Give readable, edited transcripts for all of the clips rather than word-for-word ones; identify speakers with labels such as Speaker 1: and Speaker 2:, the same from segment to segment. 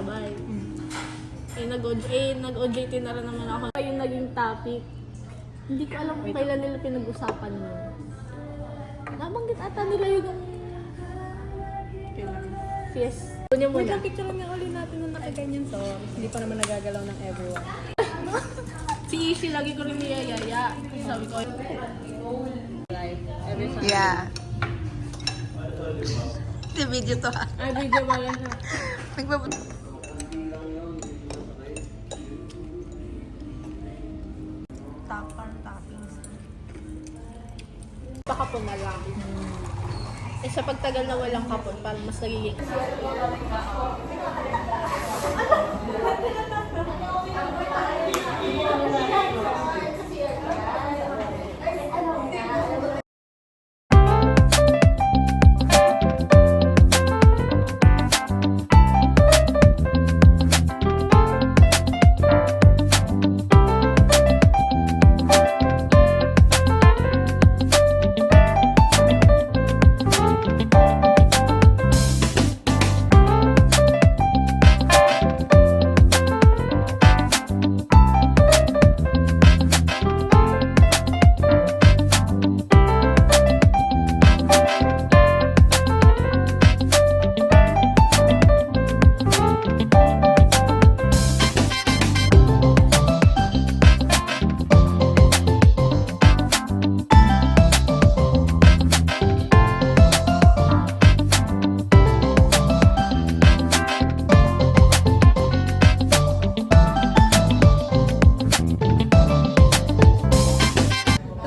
Speaker 1: sabay. Nag-OJT na rin naman ako. Yung naging topic, hindi ko alam kung kailan nila pinag-usapan yun. Nabanggit ata nila yung fiesta. Niya muna.
Speaker 2: Picture nga ulit natin nung nakaganyan to. Hindi pa naman nagagalaw ng everyone.
Speaker 1: Si Ishi, lagi ko rin niyayaya. Sabi ko,
Speaker 2: Live. Every Sunday.
Speaker 3: Yeah. Sa video to ha.
Speaker 1: ay, video ba lang siya?
Speaker 3: Nagbabot. Toppings.
Speaker 1: Pakapon na lang. Sa pagtagal na walang kapon, parang mas nagiging...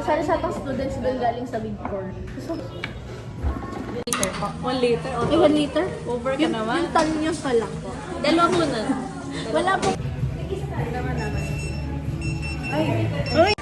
Speaker 1: Sari-satang students doon galing sa Big Four. So,
Speaker 2: 1 liter.
Speaker 1: ay, 1 liter?
Speaker 2: Over ka naman.
Speaker 1: Yung tan nyo pa lang po.
Speaker 2: Dalawa muna.
Speaker 1: Wala po.
Speaker 2: Ay!